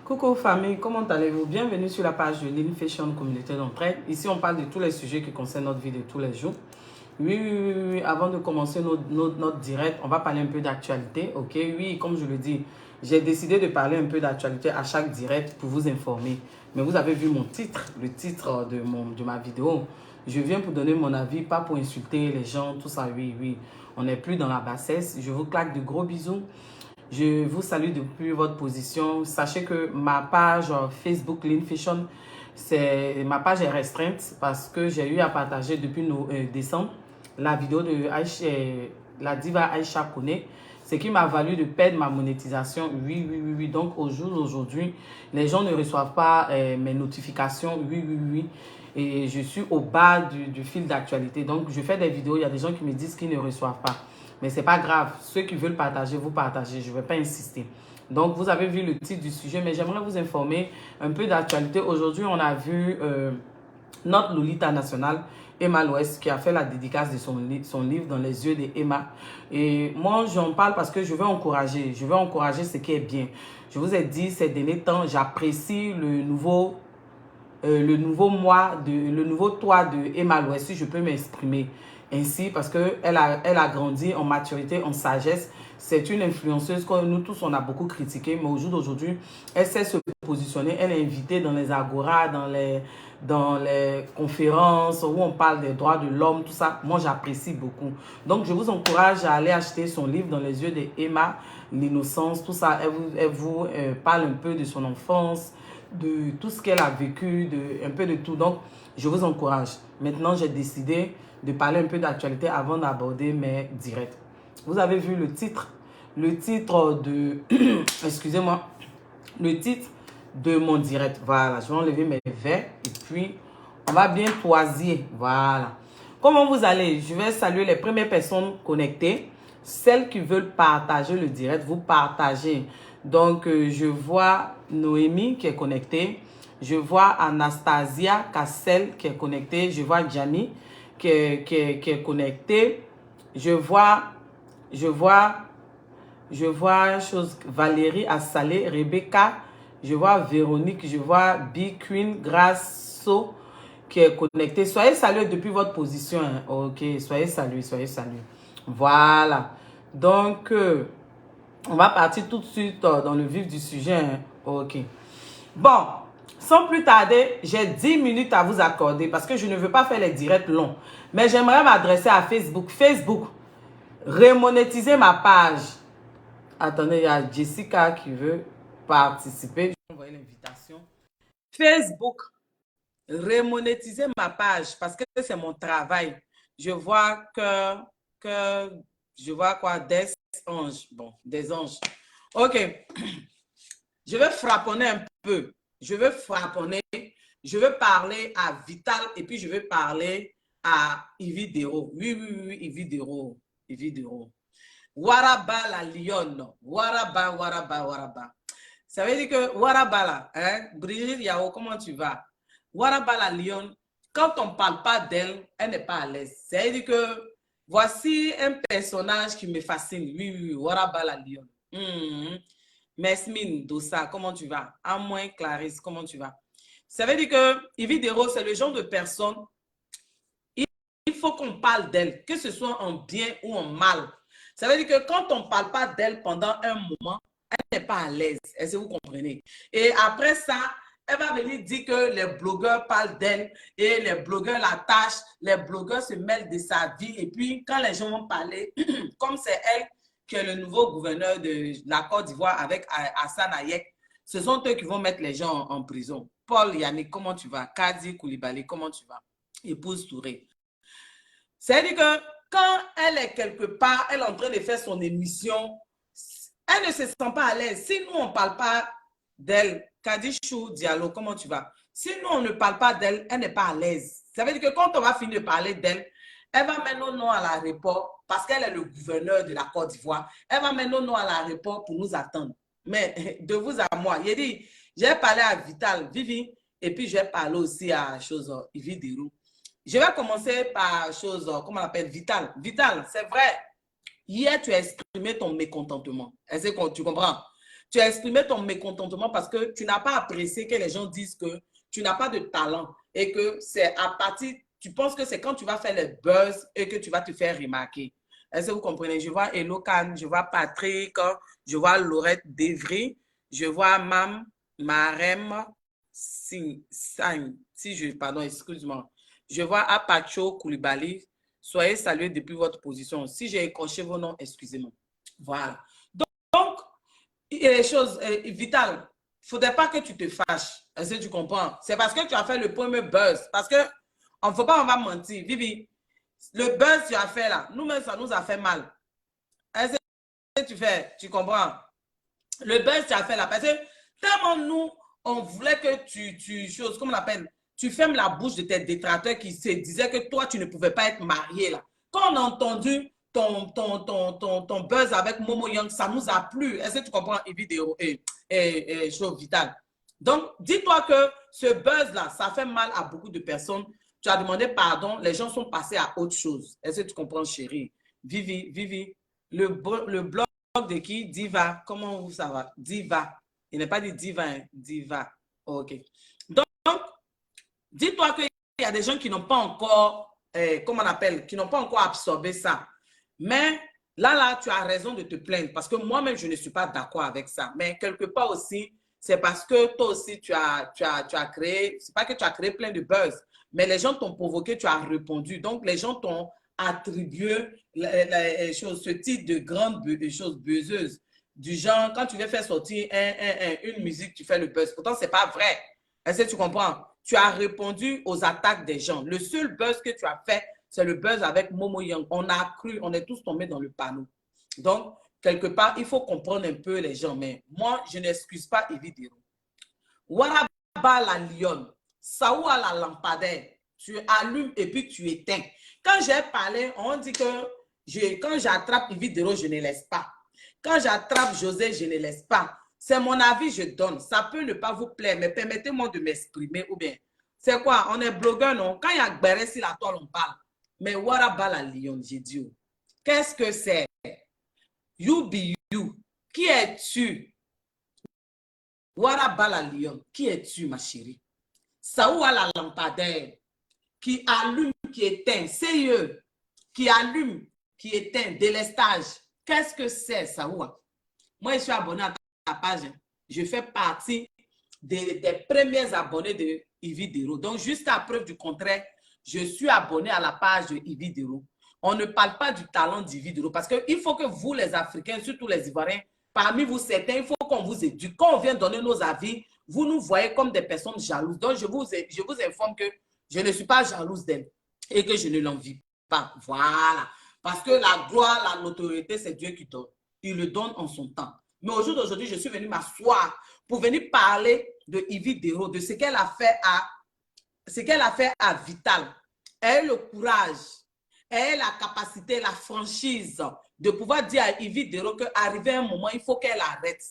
Coucou famille, comment allez-vous? Bienvenue sur la page de Lean Fashion Communauté d'entraide. Ici, on parle de tous les sujets qui concernent notre vie de tous les jours. Oui. Avant de commencer notre direct, on va parler un peu d'actualité, ok? Oui, comme je le dis, j'ai décidé de parler un peu d'actualité à chaque direct pour vous informer. Mais vous avez vu mon titre, le titre de ma vidéo. Je viens pour donner mon avis, pas pour insulter les gens, tout ça, oui. On n'est plus dans la bassesse. Je vous claque de gros bisous. Je vous salue depuis votre position. Sachez que ma page Facebook Lean Fashion, ma page est restreinte parce que j'ai eu à partager depuis décembre la vidéo de la diva Aïcha Kone, ce qui m'a valu de perdre ma monétisation. Oui. Donc, au jour d'aujourd'hui, les gens ne reçoivent pas mes notifications. Oui. Et je suis au bas du fil d'actualité. Donc, je fais des vidéos. Il y a des gens qui me disent qu'ils ne reçoivent pas. Mais ce n'est pas grave. Ceux qui veulent partager, vous partagez. Je ne vais pas insister. Donc, vous avez vu le titre du sujet, mais j'aimerais vous informer un peu d'actualité. Aujourd'hui, on a vu notre Lolita nationale, Emma Loès, qui a fait la dédicace de son livre Dans les yeux d'Emma. Et moi, j'en parle parce que je veux encourager. Je veux encourager ce qui est bien. Je vous ai dit ces derniers temps, j'apprécie le nouveau toi de Emma Loès, si je peux m'exprimer ainsi, parce qu'elle a grandi en maturité, en sagesse. C'est une influenceuse que nous tous, on a beaucoup critiqué, mais au jour d'aujourd'hui, elle sait se positionner. Elle est invitée dans les agoras, dans les conférences où on parle des droits de l'homme, tout ça. Moi, j'apprécie beaucoup. Donc, je vous encourage à aller acheter son livre Dans les yeux d'Emma, l'innocence, tout ça. Elle vous parle un peu de son enfance, de tout ce qu'elle a vécu, un peu de tout. Donc, je vous encourage. Maintenant, j'ai décidé de parler un peu d'actualité avant d'aborder mes directs. Vous avez vu le titre de... Excusez-moi. Le titre de mon direct. Voilà, je vais enlever mes verres et puis on va bien toisir. Voilà. Comment vous allez? Je vais saluer les premières personnes connectées. Celles qui veulent partager le direct, vous partagez. Donc, je vois Noémie qui est connectée. Je vois Anastasia Cassel qui est connectée. Je vois Gianni qui est connectée. Je vois Valérie Assalé, Rebecca. Je vois Véronique. Je vois B-Queen Grasso qui est connectée. Soyez salués depuis votre position. Hein. Ok, soyez salués. Voilà. Donc, on va partir tout de suite dans le vif du sujet. Hein. Ok. Bon, sans plus tarder, j'ai 10 minutes à vous accorder parce que je ne veux pas faire les directs longs. Mais j'aimerais m'adresser à Facebook. Facebook, remonétiser ma page. Attendez, il y a Jessica qui veut participer. Je vais envoyer l'invitation. Facebook, remonétiser ma page parce que c'est mon travail. Je vois je vois quoi? Des anges. Bon, des anges. Ok. Je vais frapponner un peu. Je veux frapponner. Je veux parler à Vital et puis je veux parler à Yvi Dero. Oui, Yvi Dero. Waraba la lionne. Waraba. Ça veut dire que Waraba là, hein? Brigitte Yao, comment tu vas? Waraba la lionne, quand on ne parle pas d'elle, elle n'est pas à l'aise. Ça veut dire que voici un personnage qui me fascine. Oui, Waraba la lionne. Mesmine Dossa, comment tu vas? À moins Clarisse, comment tu vas? Ça veut dire que Yvi Dero, c'est le genre de personne, il faut qu'on parle d'elle, que ce soit en bien ou en mal. Ça veut dire que quand on ne parle pas d'elle pendant un moment, elle n'est pas à l'aise. Est-ce que vous comprenez? Et après ça, elle va venir dire que les blogueurs parlent d'elle et les blogueurs la tâchent, les blogueurs se mêlent de sa vie. Et puis, quand les gens vont parler, comme c'est elle qui est le nouveau gouverneur de la Côte d'Ivoire avec Hassan Hayek, ce sont eux qui vont mettre les gens en prison. Paul Yannick, comment tu vas? Kadi Koulibaly, comment tu vas? Épouse Touré. C'est-à-dire que quand elle est quelque part, elle est en train de faire son émission, elle ne se sent pas à l'aise. Si nous, on ne parle pas d'elle, Kadishou Diallo, comment tu vas? Si nous, on ne parle pas d'elle, elle n'est pas à l'aise. Ça veut dire que quand on va finir de parler d'elle, elle va mettre nos noms à l'aéroport parce qu'elle est le gouverneur de la Côte d'Ivoire. Elle va mettre nos noms à l'aéroport pour nous attendre. Mais de vous à moi, j'ai parlé à Vital, Vivi, et puis j'ai parlé aussi à Yvi Dero. Je vais commencer par comment on appelle, Vital. Vital, c'est vrai, hier tu as exprimé ton mécontentement. Est-ce que tu comprends? Tu as exprimé ton mécontentement parce que tu n'as pas apprécié que les gens disent que tu n'as pas de talent et que c'est à partir, tu penses que c'est quand tu vas faire les buzz et que tu vas te faire remarquer. Est-ce que vous comprenez? Je vois Elo Khan, je vois Patrick, je vois Laurette Devry, je vois Marem pardon, excuse-moi. Je vois Apacho Koulibaly. Soyez salués depuis votre position. Si j'ai écorché vos noms, excusez-moi. Voilà. Donc, les choses vitales, il ne faudrait pas que tu te fâches. Est-ce que tu comprends? C'est parce que tu as fait le premier buzz. Parce que, on ne faut pas, on va mentir. Vivi, le buzz que tu as fait là, nous-mêmes, ça nous a fait mal. Est-ce que tu fais? Tu comprends? Le buzz que tu as fait là, parce que tellement nous, on voulait que tu choses, comment on appelle, tu fermes la bouche de tes détracteurs qui se disaient que toi, tu ne pouvais pas être marié là. Quand on a entendu ton buzz avec Momo Young, ça nous a plu. Est-ce que tu comprends? Et vidéo et chose vitale. Donc, dis-toi que ce buzz-là, ça fait mal à beaucoup de personnes. Tu as demandé pardon, les gens sont passés à autre chose. Est-ce que tu comprends, chérie? Vivi, le blog de qui? Diva. Comment ça va? Diva. Il n'est pas dit diva, hein? Diva. Oh, ok. Donc, dis-toi qu'il y a des gens qui n'ont pas encore, comment on appelle, qui n'ont pas encore absorbé ça. Mais là, tu as raison de te plaindre parce que moi-même, je ne suis pas d'accord avec ça. Mais quelque part aussi, c'est parce que toi aussi, tu as créé, c'est pas que tu as créé plein de buzz, mais les gens t'ont provoqué, tu as répondu. Donc, les gens t'ont attribué ce type de grandes choses buzzeuses. Du genre, quand tu veux faire sortir une musique, tu fais le buzz. Pourtant, ce n'est pas vrai. Est-ce que tu comprends? Tu as répondu aux attaques des gens. Le seul buzz que tu as fait, c'est le buzz avec Momo Young. On a cru, on est tous tombés dans le panneau. Donc, quelque part, il faut comprendre un peu les gens. Mais moi, je n'excuse pas Evidero. Waraba la lionne, Saoua la lampadaire. Tu allumes et puis tu éteins. Quand j'ai parlé, on dit que quand j'attrape Evidero, je ne laisse pas. Quand j'attrape José, je ne laisse pas. C'est mon avis, je donne. Ça peut ne pas vous plaire, mais permettez-moi de m'exprimer. Ou bien, c'est quoi? On est blogueur, non? Quand il y a Gbéré sur la toile, on parle. Mais Waraba la lionne, j'ai dit. Qu'est-ce que c'est? You be you. Qui es-tu? Waraba la lionne. Qui es-tu, ma chérie? Saoua la lampadaire. Qui allume, qui éteint. C'est eux. Qui allume, qui éteint. Délestage. Qu'est-ce que c'est, Saoua? Moi, je suis abonné à ta page. Je fais partie des premiers abonnés de Evidero. Donc, jusqu'à preuve du contraire, je suis abonné à la page de Evidero. On ne parle pas du talent d'Evidero parce qu'il faut que vous, les Africains, surtout les Ivoiriens, parmi vous certains, il faut qu'on vous éduque. Quand on vient donner nos avis, vous nous voyez comme des personnes jalouses. Donc, je vous informe que je ne suis pas jalouse d'elle et que je ne l'envie pas. Voilà. Parce que la gloire, la notoriété, c'est Dieu qui donne. Il le donne en son temps. Mais au jour d'aujourd'hui, je suis venue m'asseoir pour venir parler de Evidero, de ce qu'elle a fait à Vital. Elle a le courage, elle a la capacité, la franchise de pouvoir dire à Evidero qu'arrivé un moment, il faut qu'elle arrête.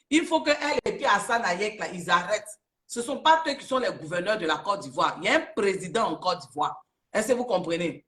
Il faut qu'elle et puis Hassan Ayek, là, ils arrêtent. Ce ne sont pas eux qui sont les gouverneurs de la Côte d'Ivoire. Il y a un président en Côte d'Ivoire. Est-ce que vous comprenez?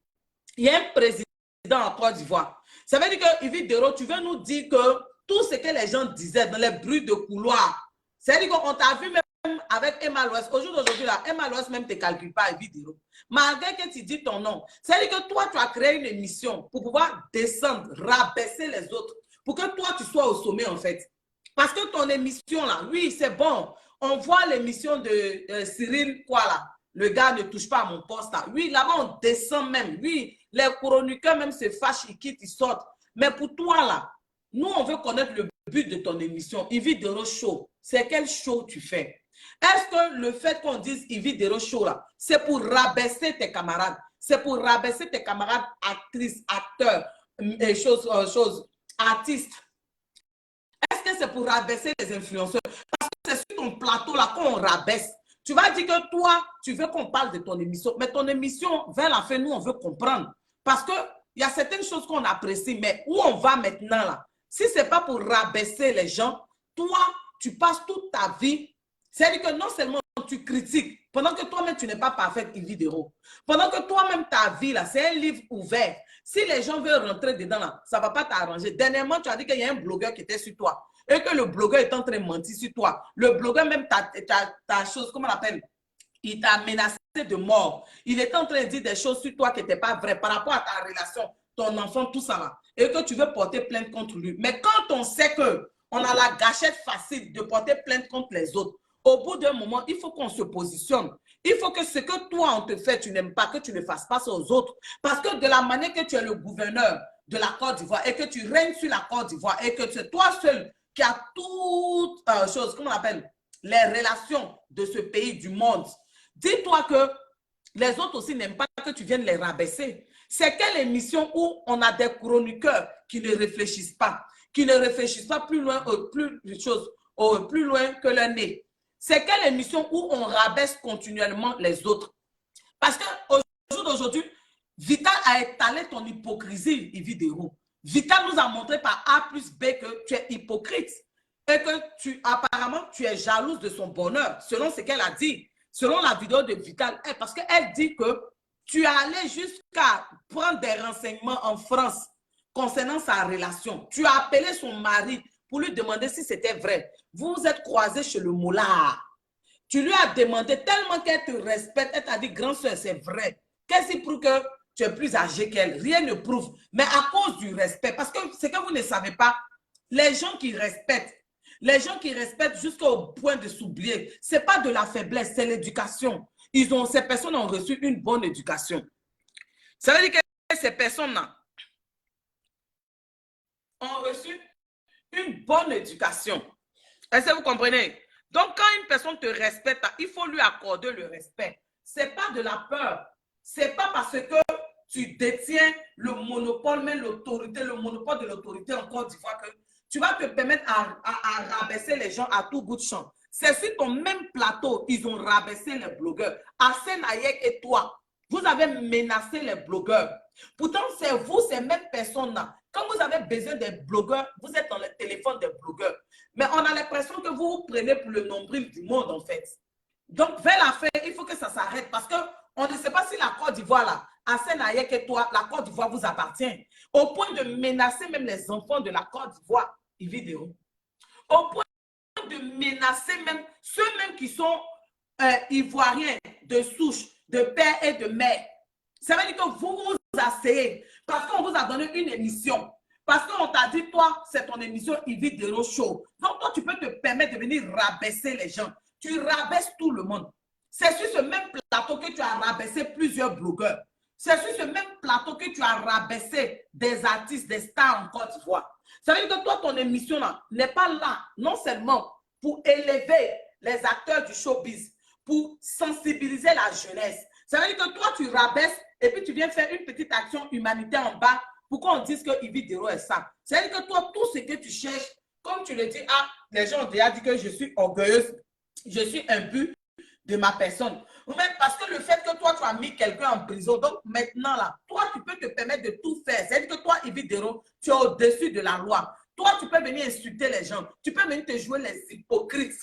Il y a un président en Côte d'Ivoire. Ça veut dire que Evidero, tu veux nous dire que tout ce que les gens disaient dans les bruits de couloir, c'est-à-dire qu'on t'a vu même avec Emma Loès. Au jour d'aujourd'hui, là, Emma Loès même ne te calcule pas Evidero. Malgré que tu dis ton nom, c'est-à-dire que toi, tu as créé une émission pour pouvoir descendre, rabaisser les autres, pour que toi, tu sois au sommet, en fait. Parce que ton émission, là, oui, c'est bon. On voit l'émission de Cyril, quoi, là. Le gars ne touche pas à mon poste, là. Oui, là-bas, on descend même. Oui, les chroniqueurs même se fâchent, ils quittent, ils sortent. Mais pour toi, là, nous, on veut connaître le but de ton émission. Evidero Show, c'est quel show tu fais? Est-ce que le fait qu'on dise Evidero Show, là, c'est pour rabaisser tes camarades? C'est pour rabaisser tes camarades actrices, acteurs, artistes? Est-ce que c'est pour rabaisser les influenceurs? Parce que c'est sur ton plateau là qu'on rabaisse. Tu vas dire que toi, tu veux qu'on parle de ton émission. Mais ton émission, vers la fin, nous, on veut comprendre. Parce qu'il y a certaines choses qu'on apprécie, mais où on va maintenant là? Si ce n'est pas pour rabaisser les gens, toi, tu passes toute ta vie. C'est-à-dire que non seulement tu critiques, pendant que toi-même, tu n'es pas parfaite, Evidero. Pendant que toi-même, ta vie, là, c'est un livre ouvert. Si les gens veulent rentrer dedans, là, ça ne va pas t'arranger. Dernièrement, tu as dit qu'il y a un blogueur qui était sur toi. et que le blogueur est en train de mentir sur toi, le blogueur même ta chose, comment on l'appelle, il t'a menacé de mort, il est en train de dire des choses sur toi qui n'étaient pas vraies par rapport à ta relation, ton enfant, tout ça là, et que tu veux porter plainte contre lui. Mais quand on sait que on a la gâchette facile de porter plainte contre les autres, au bout d'un moment, il faut qu'on se positionne. Il faut que ce que toi, on te fait, tu n'aimes pas, que tu ne fasses pas ça aux autres. Parce que de la manière que tu es le gouverneur de la Côte d'Ivoire et que tu règnes sur la Côte d'Ivoire et que c'est toi seul qui as toutes choses, comment on appelle, les relations de ce pays, du monde, dis-toi que les autres aussi n'aiment pas que tu viennes les rabaisser. C'est quelle émission où on a des chroniqueurs qui ne réfléchissent pas plus loin, plus loin que le nez. C'est quelle émission où on rabaisse continuellement les autres? Parce qu'au jour d'aujourd'hui, Vital a étalé ton hypocrisie, Ividero. Vital nous a montré par A plus B que tu es hypocrite et que apparemment, tu es jalouse de son bonheur, selon ce qu'elle a dit, selon la vidéo de Vital. Parce qu'elle dit que tu es allé jusqu'à prendre des renseignements en France concernant sa relation. Tu as appelé son mari pour lui demander si c'était vrai. Vous vous êtes croisés chez le moulard. Tu lui as demandé tellement qu'elle te respecte. Elle t'a dit, grand soeur, c'est vrai. Qu'est-ce qui prouve que tu es plus âgé qu'elle? Rien ne prouve. Mais à cause du respect, parce que ce que vous ne savez pas, les gens qui respectent jusqu'au point de s'oublier, ce n'est pas de la faiblesse, c'est l'éducation. Ces personnes ont reçu une bonne éducation. Ça veut dire que ces personnes-là ont reçu une bonne éducation. Est-ce que vous comprenez? Donc, quand une personne te respecte, il faut lui accorder le respect. Ce n'est pas de la peur. Ce n'est pas parce que tu détiens le monopole, mais l'autorité, le monopole de l'autorité en Côte d'Ivoire que tu vas te permettre à rabaisser les gens à tout bout de champ. C'est sur ton même plateau, ils ont rabaissé les blogueurs. Arsène Hayek et toi, vous avez menacé les blogueurs. Pourtant, c'est vous, ces mêmes personnes-là. Quand vous avez besoin des blogueurs, vous êtes dans le téléphone des blogueurs. Mais on a l'impression que vous vous prenez pour le nombril du monde, en fait. Donc, vers la fin, il faut que ça s'arrête parce qu'on ne sait pas si la Côte d'Ivoire, là, Arsène Hayek et toi, la Côte d'Ivoire vous appartient. Au point de menacer même les enfants de la Côte d'Ivoire, Ividero. Au point de menacer même ceux-mêmes qui sont ivoiriens de souche, de père et de mère. Ça veut dire que vous vous asseyez parce qu'on vous a donné une émission. Parce qu'on t'a dit, toi, c'est ton émission Ividero Show. Donc, toi, tu peux te permettre de venir rabaisser les gens. Tu rabaisses tout le monde. C'est sur ce même plateau que tu as rabaissé plusieurs blogueurs. C'est sur ce même plateau que tu as rabaissé des artistes, des stars en Côte d'Ivoire. Ça veut dire que toi, ton émission n'est pas là, non seulement pour élever les acteurs du showbiz, pour sensibiliser la jeunesse. Ça veut dire que toi, tu rabaisses et puis tu viens faire une petite action humanitaire en bas pour qu'on dise que Ividero est ça. Ça veut dire que toi, tout ce que tu cherches, comme tu le dis, les gens ont déjà dit que je suis orgueilleuse, je suis imbu de ma personne. Même parce que le fait que toi, tu as mis quelqu'un en prison, donc maintenant, là, toi, tu peux te permettre de tout faire. C'est-à-dire que toi, Ividero, tu es au-dessus de la loi. Toi, tu peux venir insulter les gens. Tu peux venir te jouer les hypocrites.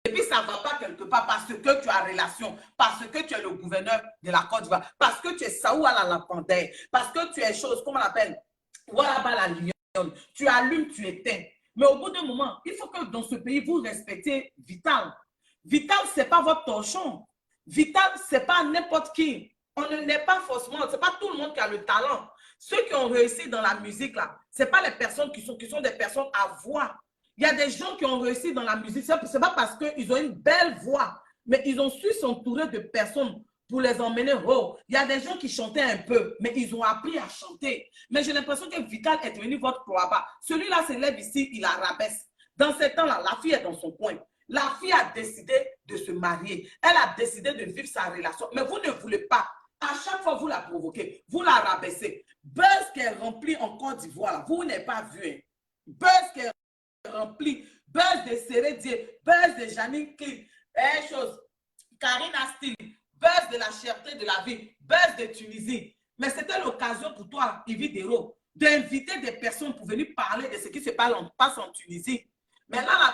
Et puis, ça ne va pas quelque part parce que tu as relation, parce que tu es le gouverneur de la Côte d'Ivoire, parce que tu es Saou à la Panthère, parce que tu es chose, comment on l'appelle, Ouaraba la Lyon. Tu allumes, tu éteins. Mais au bout d'un moment, il faut que dans ce pays, vous respectez Vital. Vital, ce n'est pas votre torchon. Vital, ce n'est pas n'importe qui. On n'est pas forcément, ce n'est pas tout le monde qui a le talent. Ceux qui ont réussi dans la musique, là, ce n'est pas les personnes qui sont des personnes à voix. Il y a des gens qui ont réussi dans la musique, ce n'est pas parce qu'ils ont une belle voix, mais ils ont su s'entourer de personnes pour les emmener haut. Il y a des gens qui chantaient un peu, mais ils ont appris à chanter. Mais j'ai l'impression que Vital est devenu votre cloaba. Celui-là se lève ici, il la rabaisse. Dans ce temps-là, la fille est dans son coin. La fille a décidé de se marier. Elle a décidé de vivre sa relation. Mais vous ne voulez pas. À chaque fois, vous la provoquez. Vous la rabaissez. Buzz qui est rempli en Côte d'Ivoire, vous n'avez pas vu. Hein? Buzz qui est rempli. Buzz de Sérédier. Buzz de Janine Clip. Karine Astil. Buzz de la cherté de la vie. Buzz de Tunisie. Mais c'était l'occasion pour toi, Ividero, d'inviter des personnes pour venir parler de ce qui se passe en Tunisie. Mais là,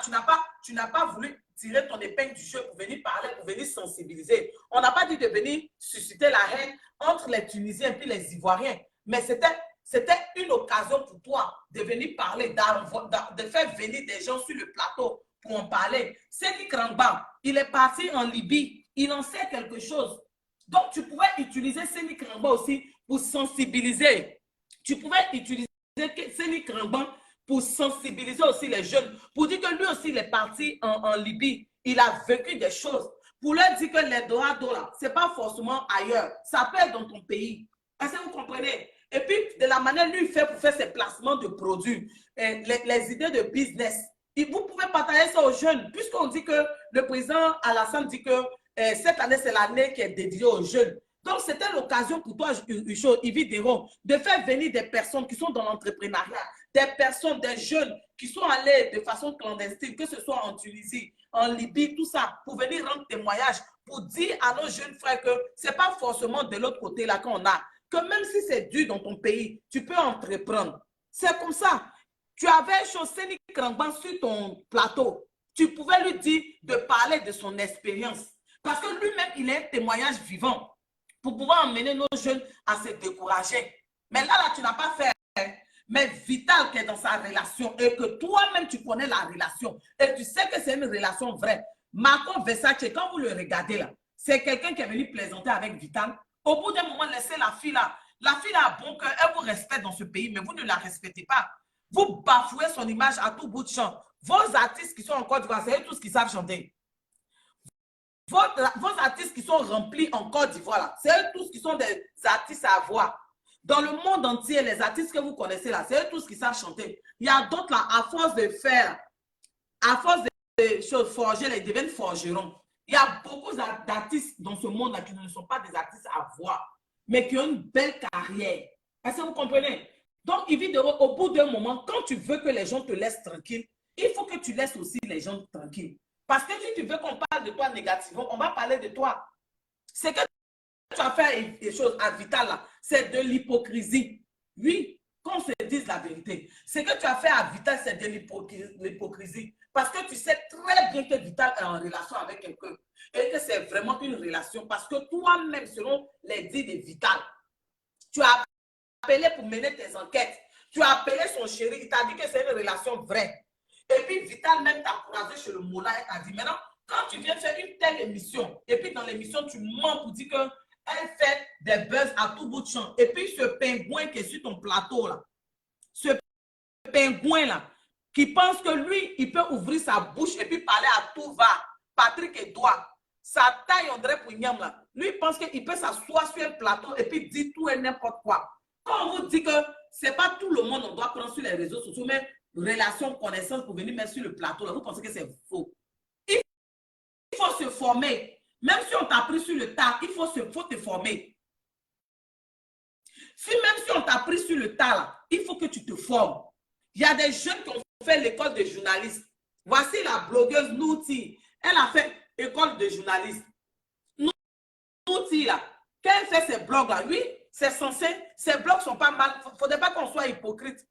tu n'as pas voulu tirer ton épingle du jeu pour venir parler, pour venir sensibiliser. On n'a pas dit de venir susciter la haine entre les Tunisiens et les Ivoiriens. Mais c'était C'était une occasion pour toi de venir parler, de faire venir des gens sur le plateau pour en parler. Séni Krangba, il est parti en Libye, il en sait quelque chose. Donc, tu pouvais utiliser Séni Krangba aussi pour sensibiliser. Tu pouvais utiliser Séni Krangba pour sensibiliser aussi les jeunes, pour dire que lui aussi, il est parti en Libye. Il a vécu des choses. Pour leur dire que les Dorado, là, ce n'est pas forcément ailleurs. Ça peut être dans ton pays. Est-ce que vous comprenez? Et puis, de la manière lui fait pour faire ses placements de produits, les idées de business, vous pouvez partager ça aux jeunes, puisqu'on dit que le président Alassane dit que cette année, c'est l'année qui est dédiée aux jeunes. Donc, c'était l'occasion pour toi, Yves Deron, de faire venir des personnes qui sont dans l'entrepreneuriat, des personnes, des jeunes qui sont allés de façon clandestine, que ce soit en Tunisie, en Libye, tout ça, pour venir rendre témoignage, pour dire à nos jeunes frères que ce n'est pas forcément de l'autre côté là qu'on a, que même si c'est dur dans ton pays, tu peux entreprendre. C'est comme ça. Tu avais Séni Krangba sur ton plateau. Tu pouvais lui dire de parler de son expérience. Parce que lui-même, il est un témoignage vivant pour pouvoir emmener nos jeunes à se décourager. Mais là, tu n'as pas fait. Mais Vital qui est dans sa relation et que toi-même, tu connais la relation et tu sais que c'est une relation vraie. Marco Versace, quand vous le regardez là, c'est quelqu'un qui est venu plaisanter avec Vital. Au bout d'un moment, laissez la fille là. La fille là a bon cœur, elle vous respecte dans ce pays, mais vous ne la respectez pas. Vous bafouez son image à tout bout de champ. Vos artistes qui sont en Côte d'Ivoire, c'est eux tous qui savent chanter. Vos artistes qui sont remplis en Côte d'Ivoire, c'est eux tous qui sont des artistes à voir. Dans le monde entier, les artistes que vous connaissez là, c'est eux tous qui savent chanter. Il y a d'autres là, à force de faire, à force de choses forger, ils deviennent forgerons. Il y a beaucoup d'artistes dans ce monde là qui ne sont pas des artistes à voir, mais qui ont une belle carrière. Est-ce que vous comprenez? Donc, évidemment, au bout d'un moment, quand tu veux que les gens te laissent tranquille, il faut que tu laisses aussi les gens tranquilles. Parce que si tu veux qu'on parle de toi négativement, on va parler de toi. C'est que tu as fait des choses à Vital, c'est de l'hypocrisie. Oui, qu'on se dise la vérité. Ce que tu as fait à Vital, c'est de l'hypocrisie. Parce que tu sais très bien que Vital est en relation avec quelqu'un. Et que c'est vraiment une relation. Parce que toi-même, selon les dits de Vital, tu as appelé pour mener tes enquêtes. Tu as appelé son chéri. Il t'a dit que c'est une relation vraie. Et puis Vital même t'a encouragé chez le Mola et t'a dit, maintenant, quand tu viens faire une telle émission, et puis dans l'émission, tu mens pour dire qu'elle fait des buzz à tout bout de champ. Et puis ce pingouin qui est sur ton plateau, là, ce pingouin-là, qui pense que lui, il peut ouvrir sa bouche et puis parler à tout va, Patrick Edouard, sa taille André Pouignam, là, lui, il pense qu'il peut s'asseoir sur un plateau et puis dire tout et n'importe quoi. Quand on vous dit que ce n'est pas tout le monde on doit prendre sur les réseaux sociaux, mais relation, connaissance pour venir mettre sur le plateau, là, vous pensez que c'est faux. Il faut se former. Même si on t'a pris sur le tas, il faut te former. Même si on t'a pris sur le tas, là, il faut que tu te formes. Il y a des jeunes qui ont fait l'école de journaliste. Voici la blogueuse Nouti. Elle a fait école de journaliste. Nouti, là, quand elle fait ses blogs, là, oui, c'est censé, ses blogs sont pas mal. Il ne faudrait pas qu'on soit hypocrite.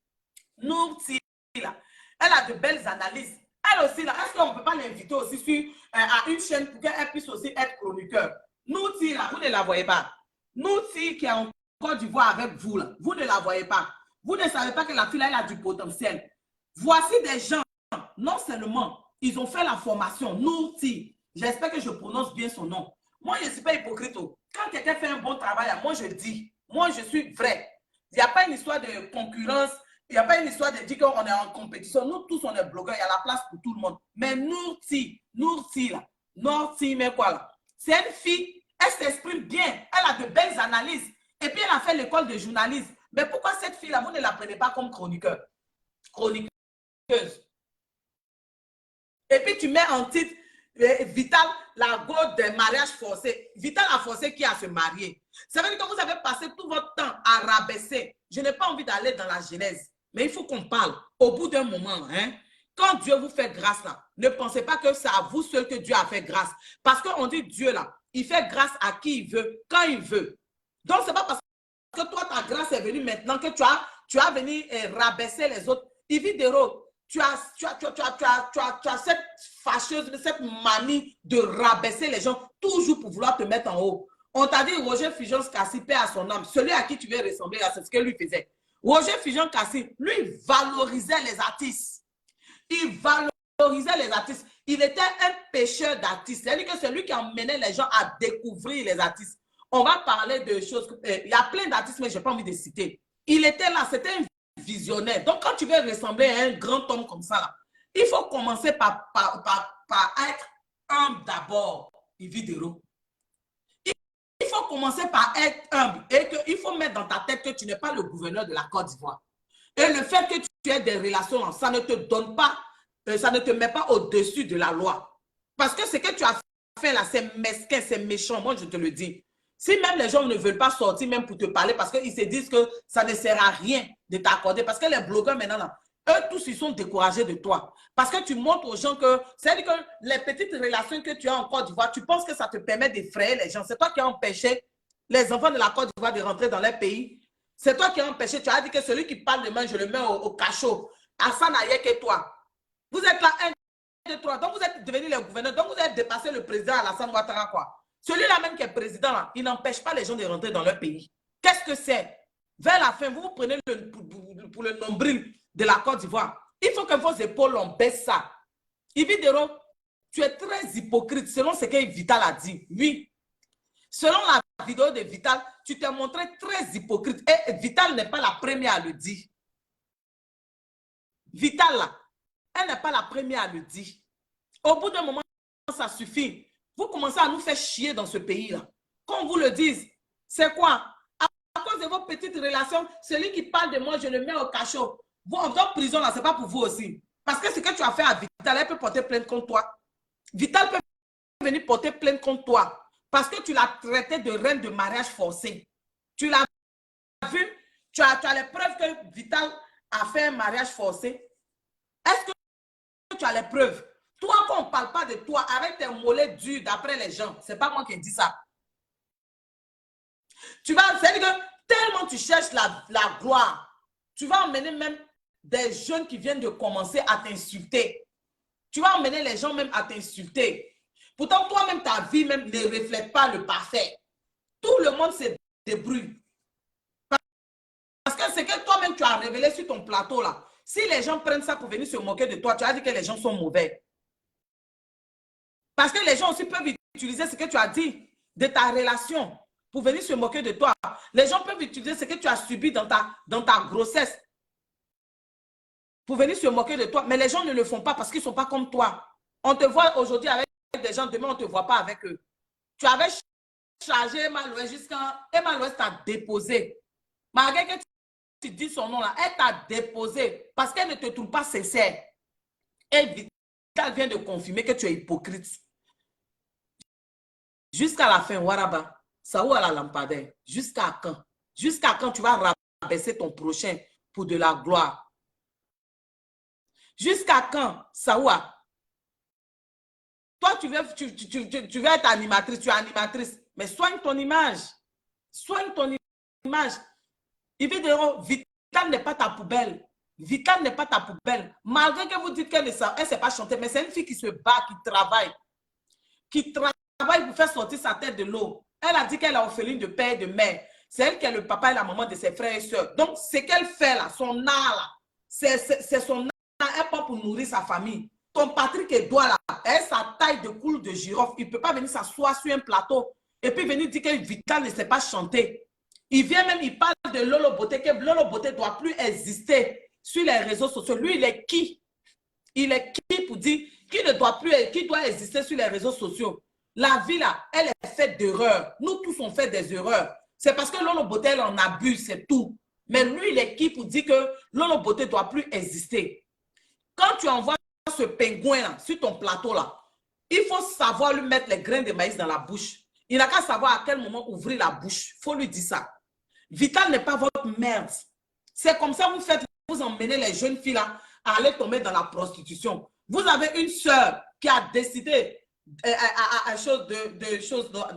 Nouti, là, elle a de belles analyses. Elle aussi, là, est-ce qu'on ne peut pas l'inviter aussi sur, à une chaîne pour qu'elle puisse aussi être chroniqueur? Nouti, là, vous ne la voyez pas. Nouti qui est en Côte d'Ivoire avec vous, là, vous ne la voyez pas. Vous ne savez pas que la fille, là, elle a du potentiel. Voici des gens, non seulement, ils ont fait la formation, Nouti. J'espère que je prononce bien son nom. Moi, je ne suis pas hypocrite. Quand quelqu'un fait un bon travail, moi, je dis. Moi, je suis vrai. Il n'y a pas une histoire de concurrence. Il n'y a pas une histoire de dire qu'on est en compétition. Nous tous, on est blogueurs. Il y a la place pour tout le monde. Mais Nourti là. Nourti, mais quoi là? C'est une fille, elle s'exprime bien. Elle a de belles analyses. Et puis, elle a fait l'école de journalisme. Mais pourquoi cette fille-là, vous ne la prenez pas comme chroniqueuse? Et puis, tu mets en titre Vital, la goutte des mariages forcés. Vital a forcé qui a se marier. Ça veut dire que vous avez passé tout votre temps à rabaisser. Je n'ai pas envie d'aller dans la genèse. Mais il faut qu'on parle au bout d'un moment. Hein, quand Dieu vous fait grâce, là, ne pensez pas que c'est à vous seul que Dieu a fait grâce. Parce qu'on dit Dieu, là, il fait grâce à qui il veut, quand il veut. Donc, ce n'est pas parce que toi, ta grâce est venue maintenant que tu as venu rabaisser les autres. Ividero, tu as cette fâcheuse, cette manie de rabaisser les gens, toujours pour vouloir te mettre en haut. On t'a dit Roger Fulgence Kassi, paix à son âme. Celui à qui tu veux ressembler, c'est ce que lui faisait. Roger Fijon Kassi, lui, il valorisait les artistes. Il valorisait les artistes. Il était un pêcheur d'artistes. C'est-à-dire que c'est lui qui emmenait les gens à découvrir les artistes. On va parler de choses. Il y a plein d'artistes, mais je n'ai pas envie de citer. Il était là, c'était un visionnaire. Donc, quand tu veux ressembler à un grand homme comme ça, là, il faut commencer par être humble d'abord, Ividero. Il faut commencer par être humble et qu'il faut mettre dans ta tête que tu n'es pas le gouverneur de la Côte d'Ivoire. Et le fait que tu aies des relations, ça ne te donne pas, ça ne te met pas au-dessus de la loi. Parce que ce que tu as fait là, c'est mesquin, c'est méchant, moi je te le dis. Si même les gens ne veulent pas sortir même pour te parler parce qu'ils se disent que ça ne sert à rien de t'accorder, parce que les blogueurs maintenant, là, eux tous, ils sont découragés de toi. Parce que tu montres aux gens que, c'est-à-dire que les petites relations que tu as en Côte d'Ivoire, tu penses que ça te permet d'effrayer les gens. C'est toi qui as empêché les enfants de la Côte d'Ivoire de rentrer dans leur pays. C'est toi qui as empêché. Tu as dit que celui qui parle de moi, je le mets au cachot. Hassan Ayek et toi. Vous êtes là, 1, 2, 3. Donc, vous êtes devenus les gouverneurs. Donc, vous êtes dépassé le président Alassane Ouattara, quoi. Celui-là même qui est président, là, il n'empêche pas les gens de rentrer dans leur pays. Qu'est-ce que c'est? Vers la fin, vous vous prenez pour le nombril de la Côte d'Ivoire. Il faut que vos épaules, on baisse ça. Ividero, tu es très hypocrite selon ce que Vital a dit. Oui. Selon la vidéo de Vital, tu t'es montré très hypocrite. Et Vital n'est pas la première à le dire. Vital, là, elle n'est pas la première à le dire. Au bout d'un moment, ça suffit. Vous commencez à nous faire chier dans ce pays-là. Qu'on vous le dise, c'est quoi? À cause de vos petites relations, celui qui parle de moi, je le mets au cachot. Vous, en prison, là, ce n'est pas pour vous aussi. Parce que ce que tu as fait à Vital, elle peut porter plainte contre toi. Vital peut venir porter plainte contre toi. Parce que tu l'as traité de reine de mariage forcé. Tu l'as vu? Tu as les preuves que Vital a fait un mariage forcé. Est-ce que tu as les preuves? Toi, qu'on ne parle pas de toi avec tes mollets durs d'après les gens, ce n'est pas moi qui dis ça. Tu vas, c'est-à-dire que tellement tu cherches la gloire, tu vas emmener même des jeunes qui viennent de commencer à t'insulter. Tu vas emmener les gens même à t'insulter. Pourtant, toi-même, ta vie même ne reflète pas le parfait. Tout le monde se débrouille. Parce que ce que toi-même, tu as révélé sur ton plateau, là, si les gens prennent ça pour venir se moquer de toi, tu as dit que les gens sont mauvais. Parce que les gens aussi peuvent utiliser ce que tu as dit de ta relation pour venir se moquer de toi. Les gens peuvent utiliser ce que tu as subi dans ta grossesse pour venir se moquer de toi. Mais les gens ne le font pas parce qu'ils ne sont pas comme toi. On te voit aujourd'hui avec des gens, demain on ne te voit pas avec eux. Tu avais chargé Emma Louest jusqu'à... Emma Louest t'a déposé. Malgré que tu dis son nom là, elle t'a déposé parce qu'elle ne te trouve pas sincère. Et Vital vient de confirmer que tu es hypocrite. Jusqu'à la fin, Waraba, Saou à la lampadaire. Jusqu'à quand? Jusqu'à quand tu vas rabaisser ton prochain pour de la gloire? Jusqu'à quand, Saoua? Toi, tu veux être animatrice, tu es animatrice, mais soigne ton image. Soigne ton image. Évidemment, Vital n'est pas ta poubelle. Vital n'est pas ta poubelle. Malgré que vous dites qu'elle ne sait pas chanter, mais c'est une fille qui se bat, qui travaille pour faire sortir sa tête de l'eau. Elle a dit qu'elle est orpheline de père et de mère. C'est elle qui est le papa et la maman de ses frères et sœurs. Donc, ce qu'elle fait là, son art là, c'est son art, elle pas pour nourrir sa famille. Ton Patrick Edouard là, elle sa taille de coule de girofle. Il ne peut pas venir s'asseoir sur un plateau et puis venir dire que Vital ne sait pas chanter. Il vient même, il parle de Lolo Beauté, que Lolo Beauté ne doit plus exister sur les réseaux sociaux. Lui, il est qui? Il est qui pour dire qu'il ne doit plus, qu'il doit exister sur les réseaux sociaux? La vie là, elle est faite d'erreurs. Nous tous on fait des erreurs. C'est parce que Lolo Beauté, elle en abuse, c'est tout. Mais lui, il est qui pour dire que Lolo Beauté ne doit plus exister? Quand tu envoies ce pingouin là, sur ton plateau là, il faut savoir lui mettre les grains de maïs dans la bouche. Il n'a qu'à savoir à quel moment ouvrir la bouche. Il faut lui dire ça. Vital n'est pas votre merde. C'est comme ça que vous faites, vous emmenez les jeunes filles là à aller tomber dans la prostitution. Vous avez une sœur qui a décidé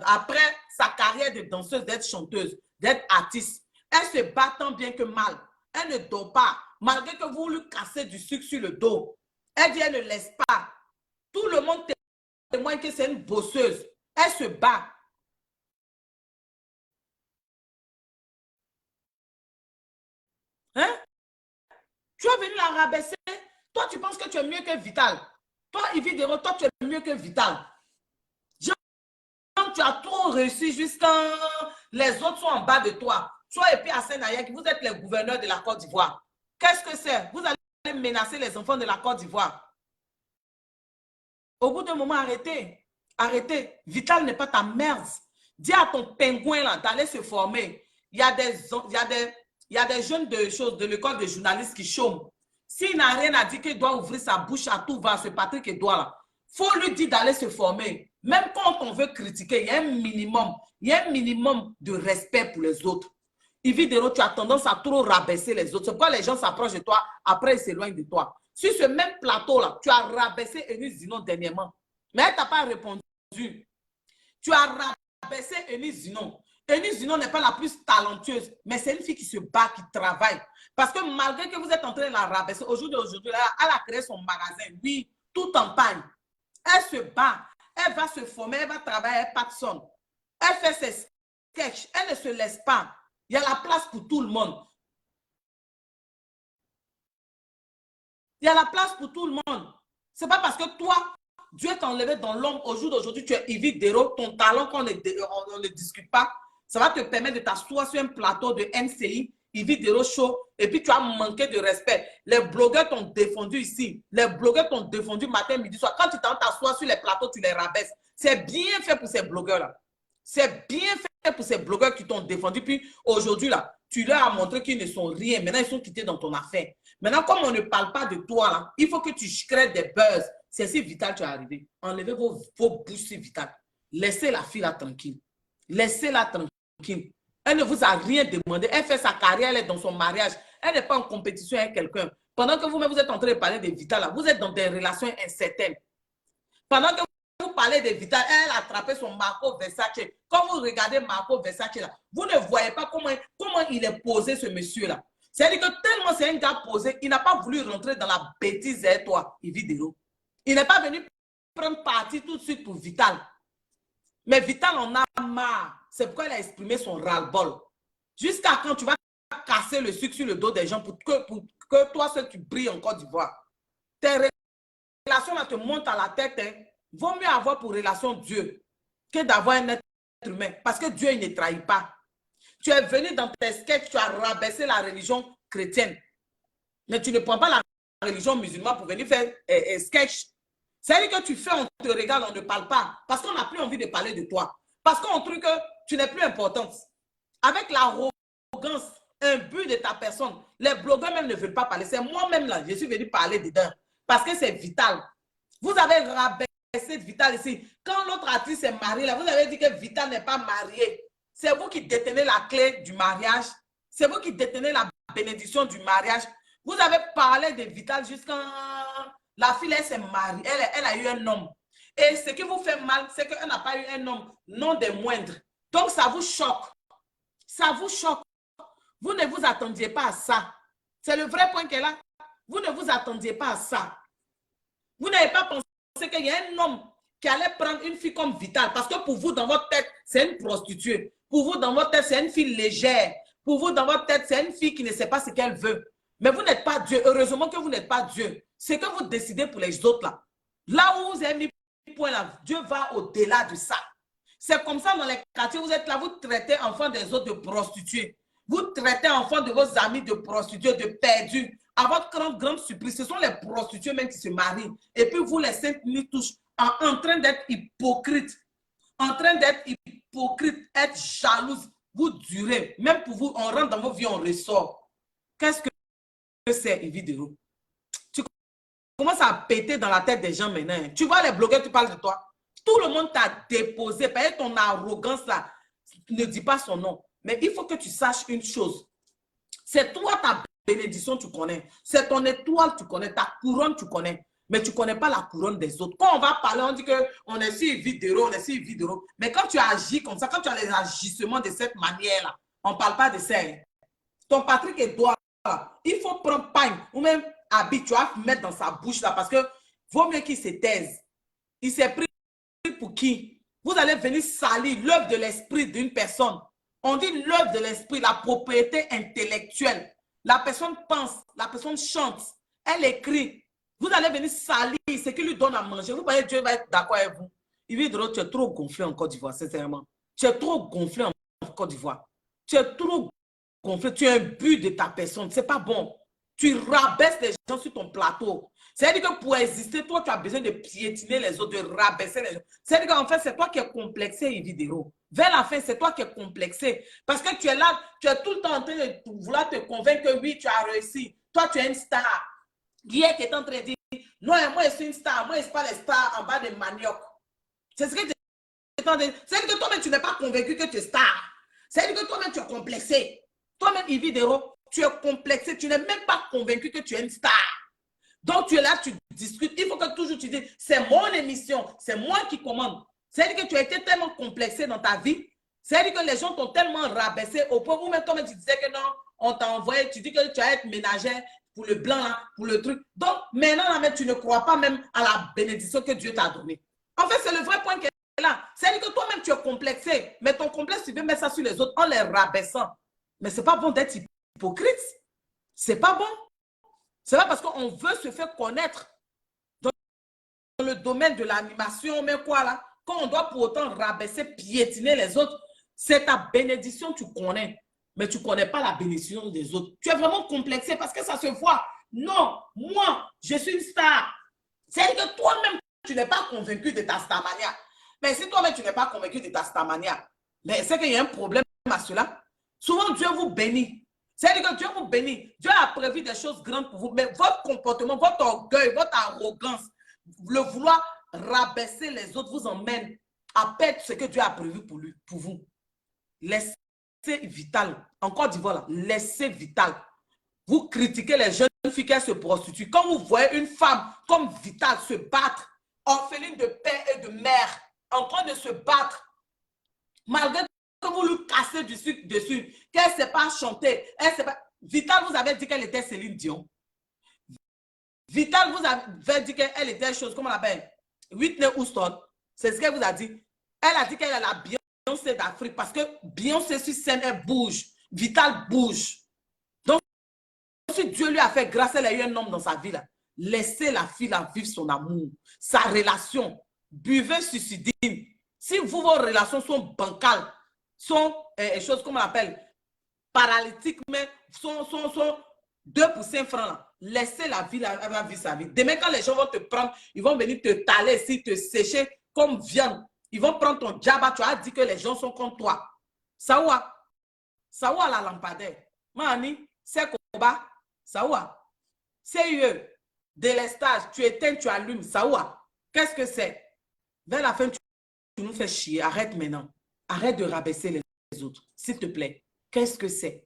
après sa carrière de danseuse, d'être chanteuse, d'être artiste. Elle se bat tant bien que mal. Elle ne dort pas. Malgré que vous lui cassez du sucre sur le dos. Elle dit, elle ne laisse pas. Tout le monde témoigne que c'est une bosseuse. Elle se bat. Hein? Tu es venu la rabaisser. Toi, tu penses que tu es mieux que Vital. Toi, Yves Dero, toi, tu es mieux que Vital. Tu as trop réussi jusqu'à les autres sont en bas de toi. Toi et puis Hassan Ayek, vous êtes les gouverneurs de la Côte d'Ivoire. Qu'est-ce que c'est? Vous allez menacer les enfants de la Côte d'Ivoire. Au bout d'un moment, arrêtez. Arrêtez. Vital n'est pas ta merde. Dis à ton pingouin là d'aller se former. Il y a des jeunes de l'école de journalistes qui chôment. S'il n'a rien à dire qu'il doit ouvrir sa bouche à tout va, ce Patrick Edouard là, il faut lui dire d'aller se former. Même quand on veut critiquer, il y a un minimum de respect pour les autres. Yves Dero, tu as tendance à trop rabaisser les autres. C'est pourquoi les gens s'approchent de toi, après ils s'éloignent de toi. Sur ce même plateau-là, tu as rabaissé Eunice Zinon dernièrement. Mais elle ne t'a pas répondu. Tu as rabaissé Eunice Zinon. Eunice Zinon n'est pas la plus talentueuse, mais c'est une fille qui se bat, qui travaille. Parce que malgré que vous êtes en train de la rabaisser, aujourd'hui, elle a créé son magasin. Oui, tout en paille. Elle se bat. Elle va se former, elle va travailler, elle patronne. Elle fait ses sketchs. Elle ne se laisse pas. Il y a la place pour tout le monde. Il y a la place pour tout le monde. Ce n'est pas parce que toi, Dieu t'a enlevé dans l'ombre au jour d'aujourd'hui, tu es Yves Dero, ton talent qu'on ne discute pas, ça va te permettre de t'asseoir sur un plateau de NCI, Yves Dero Show, et puis tu as manqué de respect. Les blogueurs t'ont défendu ici. Les blogueurs t'ont défendu matin, midi, soir. Quand tu t'assois sur les plateaux, tu les rabaisses. C'est bien fait pour ces blogueurs-là. C'est bien fait pour ces blogueurs qui t'ont défendu. Puis aujourd'hui, là, tu leur as montré qu'ils ne sont rien. Maintenant, ils sont quittés dans ton affaire. Maintenant, comme on ne parle pas de toi, là, il faut que tu crées des buzz. C'est si Vital tu es arrivé. Enlevez vos bouches Vital. Laissez la fille là tranquille. Laissez-la tranquille. Elle ne vous a rien demandé. Elle fait sa carrière, elle est dans son mariage. Elle n'est pas en compétition avec quelqu'un. Pendant que vous-même, vous êtes en train de parler de Vital, là, vous êtes dans des relations incertaines. Pendant que vous parlez de Vital, elle a attrapé son Marco Versace. Quand vous regardez Marco Versace, là, vous ne voyez pas comment il est posé, ce monsieur-là. C'est-à-dire que tellement c'est un gars posé, il n'a pas voulu rentrer dans la bêtise et toi, Yves Dero. Il n'est pas venu prendre parti tout de suite pour Vital. Mais Vital en a marre. C'est pourquoi il a exprimé son ras-le-bol. Jusqu'à quand tu vas casser le sucre sur le dos des gens pour que toi seul tu brilles en Côte d'Ivoire. Tes relations là te montent à la tête. Hein. Vaut mieux avoir pour relation Dieu que d'avoir un être humain. Parce que Dieu, il ne trahit pas. Tu es venu dans tes sketchs, tu as rabaissé la religion chrétienne. Mais tu ne prends pas la religion musulmane pour venir faire sketch. C'est-à-dire que tu fais, on te regarde, on ne parle pas. Parce qu'on n'a plus envie de parler de toi. Parce qu'on trouve que tu n'es plus importante. Avec l'arrogance, un but de ta personne, les blogueurs même ne veulent pas parler. C'est moi-même là, je suis venu parler dedans. Parce que c'est Vital. Vous avez rabaissé Vital ici. Quand l'autre artiste est marié, là, vous avez dit que Vital n'est pas marié. C'est vous qui détenez la clé du mariage. C'est vous qui détenez la bénédiction du mariage. Vous avez parlé de Vital jusqu'à... La fille, elle s'est mariée. Elle a eu un homme. Et ce qui vous fait mal, c'est qu'elle n'a pas eu un homme, non des moindres. Donc, ça vous choque. Ça vous choque. Vous ne vous attendiez pas à ça. C'est le vrai point qu'elle a. Vous ne vous attendiez pas à ça. Vous n'avez pas pensé qu'il y a un homme qui allait prendre une fille comme Vital. Parce que pour vous, dans votre tête, c'est une prostituée. Pour vous, dans votre tête, c'est une fille légère. Pour vous, dans votre tête, c'est une fille qui ne sait pas ce qu'elle veut. Mais vous n'êtes pas Dieu. Heureusement que vous n'êtes pas Dieu. C'est que vous décidez pour les autres là. Là où vous avez mis point là, Dieu va au-delà de ça. C'est comme ça dans les quartiers, vous êtes là, vous traitez enfants des autres de prostituées. Vous traitez enfants de vos amis de prostituées, de perdus. À votre grande surprise, ce sont les prostituées même qui se marient. Et puis vous, les saintes touches, en train d'être hypocrite. En train d'être hypocrite, être jalouse. Vous durez. Même pour vous, on rentre dans vos vies, on ressort. Qu'est-ce que c'est, Yves Dero? Tu commences à péter dans la tête des gens maintenant. Tu vois les blogueurs, tu parles de toi. Tout le monde t'a déposé. Par ton arrogance là, ne dis pas son nom. Mais il faut que tu saches une chose. C'est toi ta bénédiction, tu connais. C'est ton étoile, tu connais. Ta couronne, tu connais. Mais tu ne connais pas la couronne des autres. Quand on va parler, on dit qu'on est sur Yves Dero, on est sur Yves Dero. Mais quand tu agis comme ça, quand tu as les agissements de cette manière-là, on ne parle pas de ça. Ton Patrick Edouard, il faut prendre pain ou même habit, tu vas mettre dans sa bouche là parce que vaut mieux qu'il se taise. Il s'est pris pour qui? Vous allez venir salir l'œuvre de l'esprit d'une personne. On dit l'œuvre de l'esprit, la propriété intellectuelle. La personne pense, la personne chante, elle écrit. Vous allez venir salir ce qui lui donne à manger. Vous voyez, Dieu va être d'accord avec vous. Il va dire, tu es trop gonflé en Côte d'Ivoire, sincèrement. Tu es trop gonflé en Côte d'Ivoire. Tu es trop gonflé. Tu es un but de ta personne. Ce n'est pas bon. Tu rabaisses les gens sur ton plateau. C'est-à-dire que pour exister, toi, tu as besoin de piétiner les autres, de rabaisser les gens. C'est-à-dire qu'en fait, c'est toi qui es complexé, Yvidéro. Vers la fin, c'est toi qui es complexé. Parce que tu es là, tu es tout le temps en train de vouloir te convaincre que oui, tu as réussi. Toi, tu es une star. Hier, qui est en train de dire, non, moi, je suis une star. Moi, je ne suis pas les stars en bas de manioc. C'est ce que tu es en train de dire. C'est-à-dire que toi-même, tu n'es pas convaincu que tu es star. C'est-à-dire que toi-même, tu es complexé. Toi-même, Yvidéro, tu es complexé. Tu n'es même pas convaincu que tu es une star. Donc, tu es là, tu discutes. Il faut que toujours tu dises, c'est mon émission, c'est moi qui commande. C'est-à-dire que tu as été tellement complexé dans ta vie. C'est-à-dire que les gens t'ont tellement rabaissé au point où même toi, tu disais que non, on t'a envoyé, tu dis que tu vas être ménagère pour le blanc, là, pour le truc. Donc, maintenant, là, tu ne crois pas même à la bénédiction que Dieu t'a donnée. En fait, c'est le vrai point qui est là. C'est-à-dire que toi-même, tu es complexé. Mais ton complexe, tu veux mettre ça sur les autres en les rabaissant. Mais ce n'est pas bon d'être hypocrite. Ce n'est pas bon. C'est pas parce qu'on veut se faire connaître dans le domaine de l'animation, mais quoi là, quand on doit pour autant rabaisser, piétiner les autres, c'est ta bénédiction, tu connais, mais tu ne connais pas la bénédiction des autres. Tu es vraiment complexé parce que ça se voit. Non, moi, je suis une star. C'est que toi-même, tu n'es pas convaincu de ta starmania. Mais si toi-même, tu n'es pas convaincu de ta starmania, mais c'est qu'il y a un problème à cela. Souvent, Dieu vous bénit. C'est-à-dire que Dieu vous bénit. Dieu a prévu des choses grandes pour vous. Mais votre comportement, votre orgueil, votre arrogance, le vouloir rabaisser les autres vous emmène à perdre ce que Dieu a prévu pour vous. Laissez Vital. En Côte d'Ivoire, laissez Vital. Vous critiquez les jeunes filles qui se prostituent. Quand vous voyez une femme comme Vital se battre, orpheline de père et de mère, en train de se battre, malgré que vous lui cassez du sucre dessus, qu'elle ne sait pas chanter, elle sait pas... Vital vous avait dit qu'elle était Céline Dion. Vital vous avait dit qu'elle était chose, comment on l'appelle, Whitney Houston. C'est ce qu'elle vous a dit. Elle a dit qu'elle est la Beyoncé d'Afrique parce que Beyoncé sur scène, elle bouge. Vital bouge. Donc, si Dieu lui a fait grâce, elle a eu un homme dans sa vie, là, laissez la fille là, vivre son amour, sa relation. Buvez suicidine. Si vos relations sont bancales, sont choses comme on l'appelle paralytiques, mais sont 2 pour 5 francs. Là. Laissez la vie, elle va vivre sa vie. Demain, quand les gens vont te prendre, ils vont venir te taler ici, te sécher comme viande. Ils vont prendre ton djaba, tu as dit que les gens sont contre toi. Sawa la lampadaire. Mani, c'est Koba. Sawa. CIE, délestage, tu éteins, tu allumes. Sawa. Qu'est-ce que c'est? Vers la fin, tu nous fais chier. Arrête maintenant. Arrête de rabaisser les autres. S'il te plaît. Qu'est-ce que c'est?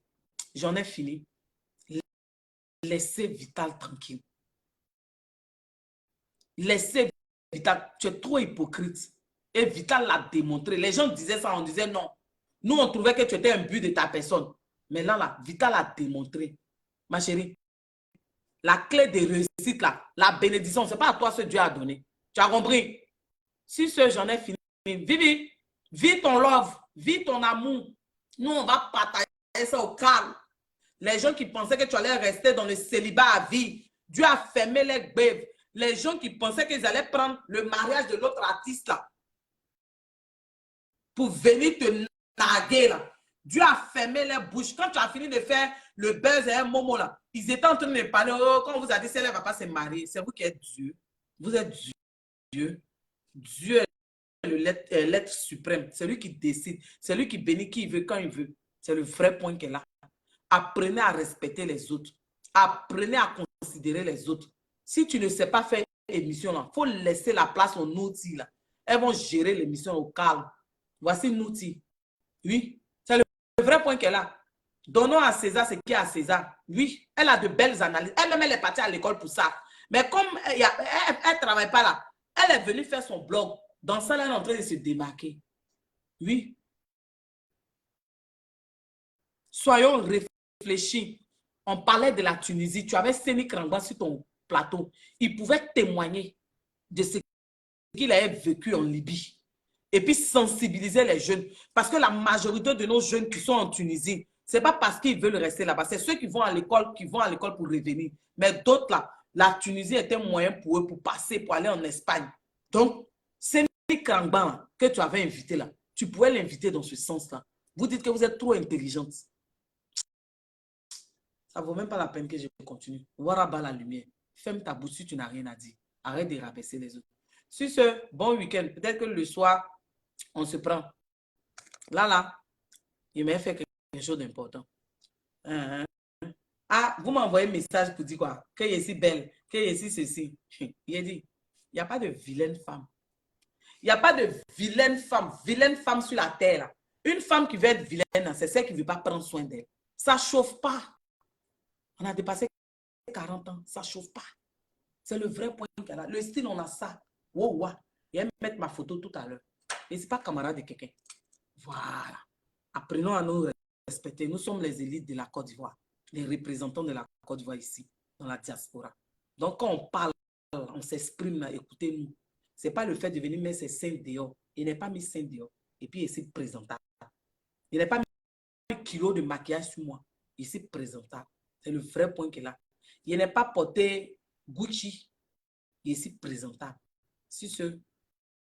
J'en ai fini. Laissez Vital tranquille. Laissez Vital. Tu es trop hypocrite. Et Vital l'a démontré. Les gens disaient ça, on disait non. Nous, on trouvait que tu étais un but de ta personne. Mais là, Vital a démontré. Ma chérie, la clé de réussite, là, la bénédiction, ce n'est pas à toi ce Dieu a donné. Tu as compris? Si ce, j'en ai fini. Vivi, vis ton love, vis ton amour. Nous, on va partager ça au calme. Les gens qui pensaient que tu allais rester dans le célibat à vie, Dieu a fermé les bêves. Les gens qui pensaient qu'ils allaient prendre le mariage de l'autre artiste là pour venir te narguer là. Dieu a fermé les bouches. Quand tu as fini de faire le buzz et un momo là, ils étaient en train de parler. Oh, quand on vous a dit celle-là ne va pas se marier, c'est vous qui êtes Dieu. Vous êtes Dieu. Dieu est l'être suprême. C'est lui qui décide. C'est lui qui bénit qui il veut quand il veut. C'est le vrai point qu'elle a. Apprenez à respecter les autres. Apprenez à considérer les autres. Si tu ne sais pas faire émission, il faut laisser la place aux outils. Là. Elles vont gérer l'émission au calme. Voici un outil. Oui, c'est le vrai point qu'elle a. Donnons à César ce qui est à César. Oui, elle a de belles analyses. Elle-même, elle est partie à l'école pour ça. Mais comme elle ne travaille pas là, elle est venue faire son blog. Dans ça, elle est en train de se démarquer. Oui. Soyons réfléchis. On parlait de la Tunisie. Tu avais Séni Krangba sur ton plateau. Il pouvait témoigner de ce qu'il avait vécu en Libye. Et puis sensibiliser les jeunes. Parce que la majorité de nos jeunes qui sont en Tunisie Ce n'est pas parce qu'ils veulent rester là-bas. C'est ceux qui vont à l'école pour revenir. Mais d'autres là, la Tunisie était un moyen pour eux pour passer, pour aller en Espagne. Donc, c'est Krangban que tu avais invité là. Tu pouvais l'inviter dans ce sens-là. Vous dites que vous êtes trop intelligente. Ça ne vaut même pas la peine que je continue. Voilà bas la lumière. Ferme ta bouche si tu n'as rien à dire. Arrête de rabaisser les autres. Sur ce, bon week-end. Peut-être que le soir, on se prend. Là, il m'a fait quelque chose d'important. Ah, vous m'envoyez un message pour dire quoi? Que je suis belle, que je suis ceci. Il a dit, il n'y a pas de vilaine femme. Il n'y a pas de vilaine femme sur la terre. Là. Une femme qui veut être vilaine, c'est celle qui ne veut pas prendre soin d'elle. Ça ne chauffe pas. On a dépassé 40 ans, ça ne chauffe pas. C'est le vrai point qu'elle a. Le style, on a ça. Wow, wow. Et elle met ma photo tout à l'heure. Et ce n'est pas camarade de quelqu'un. Voilà. Apprenons à nous respecter. Nous sommes les élites de la Côte d'Ivoire. Les représentants de la Côte d'Ivoire ici, dans la diaspora. Donc, quand on parle, on s'exprime, écoutez-nous. Ce n'est pas le fait de venir mettre ses seins dehors. Il n'est pas mis seins dehors. Et puis, il est présentable. Il n'est pas mis un kilo de maquillage sur moi. Il est présentable. C'est le vrai point qu'il a. Il n'est pas porté Gucci. Il est présentable. Si ce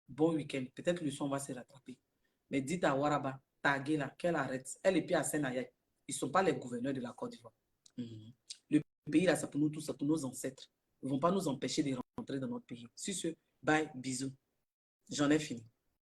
bon week-end, peut-être le son va se rattraper. Mais dites à Waraba, taguez là, qu'elle arrête. Elle et puis à Sénayaï. Ils ne sont pas les gouverneurs de la Côte d'Ivoire. Le pays là, c'est pour nous tous, c'est pour nos ancêtres. Ils ne vont pas nous empêcher de rentrer dans notre pays. Sur ce, bye, bisous. J'en ai fini.